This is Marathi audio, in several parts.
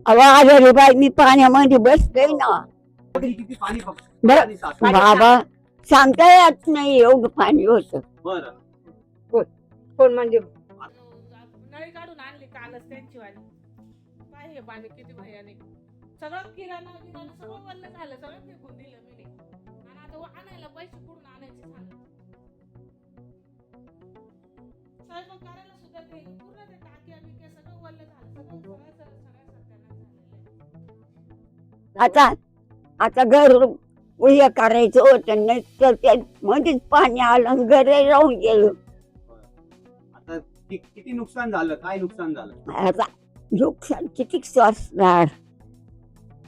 अहो रे बाई, मी पाण्यामध्ये बसले ना. किती पाणी बरं बाबा, सांगता येत नाही एवढं पाणी होतं. बरं कोण म्हणजे नळी काढून आणली कालच त्यांची वाली. काय हे पाणी किती भयानक. सगळं किराणा सगळं वल्ल झालं, सगळं फेकून दिलं मी. आणि आता आणायला पैसे कुठून आणायचे सांगा. स्वयंपाक करायला सुद्धा ते पूर्ण ते टाक्या बिक्या सगळं वल्ल झालं. सगळं आता घर उया करायचं होतं, नाही तर त्या मध्येच पाणी आलं, घर राहून गेलं. आता किती नुकसान झालं, काय नुकसान झालं? आता नुकसान किती असणार.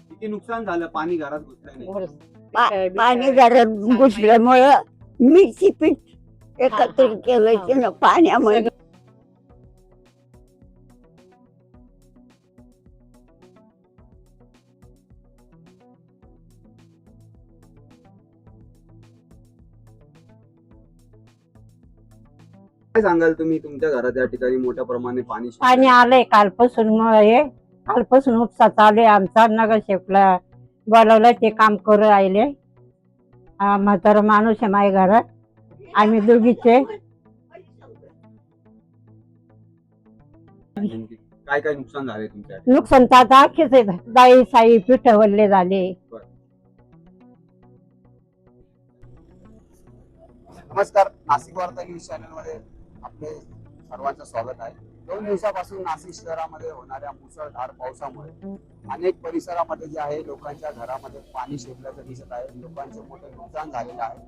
किती नुकसान झालं पाणी घरात घुसल्याने? पाणी घरात घुसल्यामुळं मिरची पीठ एकत्रित केलं पाण्यामध्ये. काय सांगाल तुम्ही, तुमच्या घरात या ठिकाणी मोठ्या प्रमाणे पाणी पाणी आलंय कालपासून. कालपासून उपसा चालू आहे आमचा. नगरसेवकला बोलावलं, ते काम करू राहिले. म्हातारा माणूस आहे माझ्या घरात, आम्ही दोघीचे. काय काय नुकसान झाले तुमच्या? नुकसान तर आता अख्खेच आहे. डाळी साई पीठ वल्ले झाले. नमस्कार, नाशिक वार्ता न्यूज चॅनल मध्ये आपले सर्वांचं स्वागत आहे. 2 दिवसापासून नाशिक शहरामध्ये होणाऱ्या मुसळधार पावसामुळे अनेक परिसरामध्ये जे आहे लोकांच्या घरामध्ये पाणी शिरल्याचं दिसत आहे. लोकांचे मोठे नुकसान झालेलं आहे.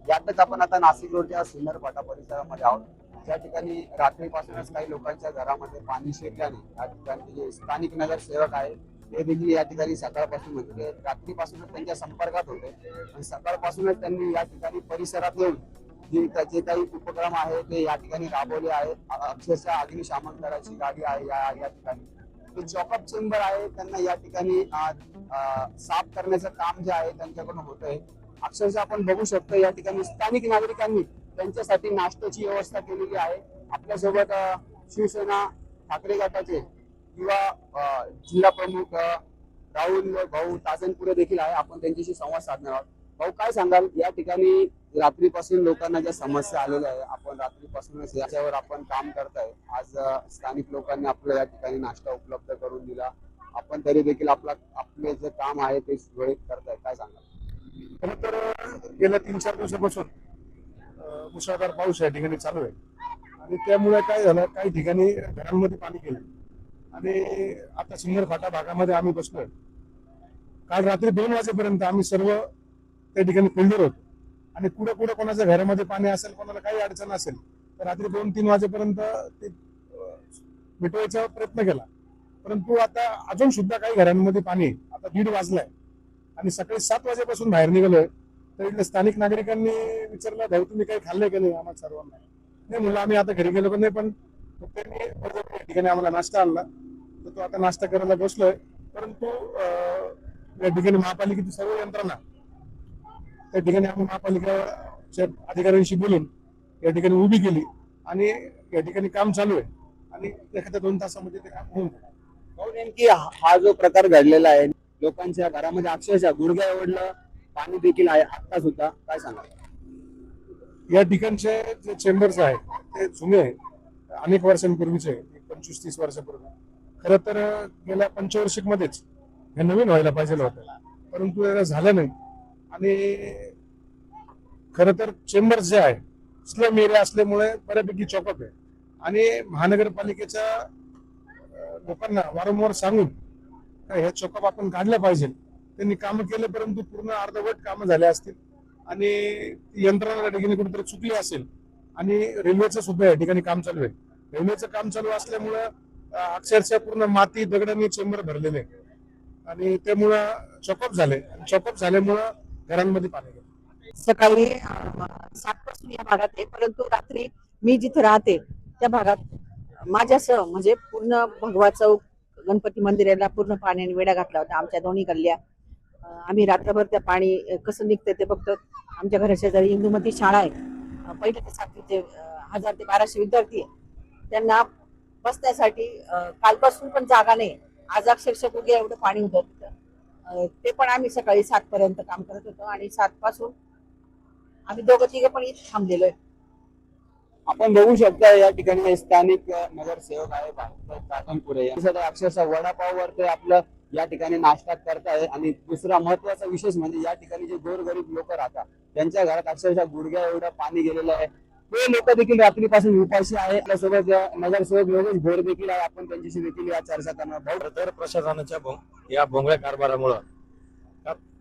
यातच आपण आता नाशिक रोडच्या सुंदर फाटा परिसरामध्ये आहोत. त्या ठिकाणी रात्रीपासूनच काही लोकांच्या घरामध्ये पाणी शिरल्याने या ठिकाणी जे स्थानिक नगरसेवक आहे ते देखील या ठिकाणी सकाळपासून म्हणजे रात्रीपासूनच त्यांच्या संपर्कात होते आणि सकाळपासूनच त्यांनी या ठिकाणी परिसरात येऊन जे काही उपक्रम आहे ते या ठिकाणी राबवले आहेत. अक्षरशः अग्निशामक दलाची गाडी आहे या ठिकाणी. ते चॉकअप चेंबर आहे, त्यांना या ठिकाणी साफ करण्याचं काम जे आहे त्यांच्याकडून होत आहे. अक्षरशः आपण बघू शकतो या ठिकाणी स्थानिक नागरिकांनी त्यांच्यासाठी नाश्त्याची व्यवस्था केलेली आहे. आपल्यासोबत शिवसेना ठाकरे गटाचे किंवा जिल्हा प्रमुख राहुल भाऊ ताजनपुरे देखील आहे. आपण त्यांच्याशी संवाद साधणार आहोत. भाऊ, काय सांगाल, या ठिकाणी रात्रीपासून लोकांना ज्या समस्या आलेल्या आहे, आपण रात्रीपासूनच याच्यावर आपण काम करताय. आज स्थानिक लोकांनी आपल्या या ठिकाणी नाश्ता उपलब्ध करून दिला. आपण तरी देखील आपले जे काम आहे ते सुरळीत करताय, काय सांगाल? खरं तर गेल्या 3-4 दिवसापासून मुसळधार पाऊस या ठिकाणी चालू आहे आणि त्यामुळे काय झालं, काही ठिकाणी घरांमध्ये पाणी गेलं आणि आता सुंदर फाटा भागामध्ये आम्ही बसलोय. काल रात्री 2 वाजेपर्यंत आम्ही सर्व त्या ठिकाणी फिल्डर होतो आणि कुठं कुठं कोणाच्या घरामध्ये पाणी असेल, कोणाला काही अडचण असेल तर रात्री 2-3 वाजेपर्यंत ते मिटवायचा प्रयत्न केला. परंतु आता अजून सुद्धा काही घरांमध्ये पाणी, आता 1:30 वाजलाय आणि सकाळी 7 वाजेपासून बाहेर निघालोय. तर इथल्या स्थानिक नागरिकांनी विचारलं, भाऊ तुम्ही काही खाल्लंय का नाही? आम्हाला सर्वांना नाही म्हणलं, आम्ही आता घरी गेलो पण नाही. पण त्यांनी या ठिकाणी आम्हाला नाश्ता आणला, तर तो आता नाश्ता करायला बसलोय. परंतु या ठिकाणी महापालिकेची सर्व यंत्रणा, त्या ठिकाणी आम्ही महापालिकेच्या अधिकाऱ्यांशी बोलून या ठिकाणी उभी केली आणि या ठिकाणी काम चालू आहे आणि एखाद्या 2 तासामध्ये ते काम होऊन जाईल. भाऊ, नेमकी हा जो प्रकार घडलेला आहे, लोकांच्या घरामध्ये अक्षरशः गुडघ्या एवढलं पाणी देखील आहे आता सुद्धा, काय सांगाल? या ठिकाणचे जे चेंबर्स आहेत ते जुने आहेत, अनेक वर्षांपूर्वीचे, 25-30 वर्षापूर्वी. खरं तर गेल्या पंचवार्षिक मध्येच हे नवीन व्हायला पाहिजे होतं, परंतु याला झालं नाही. आणि खरं तर चेंबर्स जे आहे स्लम एरिया असल्यामुळे बऱ्यापैकी चॉकअप आहे आणि महानगरपालिकेच्या लोकांना वारंवार सांगून हे चॉकअप आपण काढलं पाहिजे. त्यांनी कामं केले, परंतु पूर्ण अर्धवट कामं झाले असतील आणि यंत्रणा या ठिकाणी कुठेतरी चुकली असेल. आणि रेल्वेचं सुद्धा या ठिकाणी काम चालू आहे. रेल्वेचं काम चालू असल्यामुळं अक्षरशः पूर्ण माती दगडांनी चेंबर भरलेले आणि त्यामुळं चॉकअप झाले. चॉकअप झाल्यामुळं घरांमध्ये पाणी गेलं. सकाळी 7 पासून या भागात आहे, परंतु रात्री मी जिथे राहते त्या भागात माझ्यासह म्हणजे पूर्ण भगवा चौक, गणपती मंदिराला पूर्ण पाण्याने वेढा घातला होता. आमच्या दोन्ही गल्ल्या आम्ही रात्रभर त्या पाणी कसं निघतंय ते बघतो. आमच्या घराच्या शेजारी इंदुमती शाळा आहे, 1ली ते 7वीचे 1000 ते 1200 विद्यार्थी आहे. त्यांना बसण्यासाठी कालपासून पण जागा नाही. आज अक्षरशः गुडघ्या एवढं पाणी होतं तिथं. ते पण आम्ही सकाळी 7 पर्यंत काम करत होतो आणि 7 पासून आम्ही दोघं तिघं पण इथे थांबलेलो आहे. आपण बघू शकता या ठिकाणी स्थानिक नगरसेवक आहे काकणपुरे अक्षरशः वडापाववर ते आपलं या ठिकाणी नाश्ता करताय. आणि दुसरा महत्वाचा विशेष म्हणजे या ठिकाणी जे गोरगरीब लोक राहतात त्यांच्या घरात अक्षरशः गुडघ्या एवढं पाणी गेलेलं आहे. ते लोक देखील रात्रीपासून उपाशी आहे. आपल्यासोबत नगरसेवक योगेश भोर देखील आहे. आपण त्यांच्याशी देखील या चर्चा करणार आहोत. तर प्रशासनाच्या या भोंगळ्या कारभारामुळं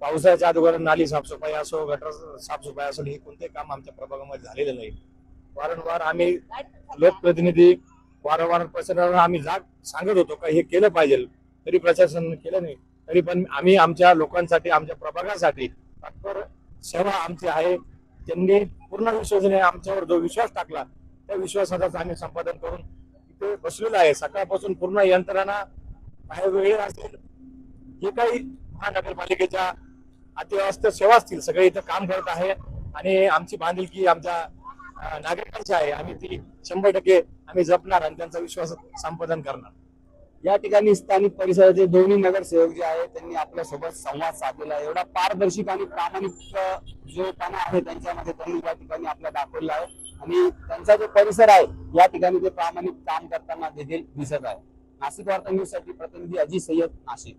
पावसाच्या अगोदर नाली साफसफाई असो, गटर साफसफाई असो, हे कोणतेही काम आमच्या प्रभागामध्ये झालेलं नाही. वारंवार आम्ही लोकप्रतिनिधी वारंवार प्रशासनाला आम्ही सांगत होतो का हे केलं पाहिजे, तरी प्रशासनाने केलं नाही. तरी पण आम्ही आमच्या लोकांसाठी, आमच्या प्रभागासाठी तत्पर सेवा आमची आहे. त्यांनी पूर्ण विश्वासाने आमच्यावर जो विश्वास टाकला त्या विश्वासाचं आम्ही संपादन करून इथे बसलेलो आहे. सकाळपासून पूर्ण यंत्रणा बाहेर वेळ असेल, जे काही महानगरपालिकेच्या अतिअवस्थ सेवा असतील सगळे इथं काम करत आहे. आणि आमची बांधिलकी आमच्या नागरिकांची आहे, आम्ही ती 100% आम्ही जपणार आणि त्यांचा विश्वास संपादन करणार. या ठिकाणी स्थानिक परिसराचे दोन्ही नगरसेवक जे आहेत त्यांनी आपल्या सोबत संवाद साधलेला आहे. एवढा पारदर्शक आणि प्रामाणिक जो पणा आहे त्यांच्यामध्ये त्यांनी या ठिकाणी आपल्याला दाखवला आहे. आणि त्यांचा जो परिसर आहे या ठिकाणी ते प्रामाणिक काम करताना देखील दिसत आहे. नाशिक वार्ता न्यूज साठी प्रतिनिधी अजित सय्यद, नाशिक.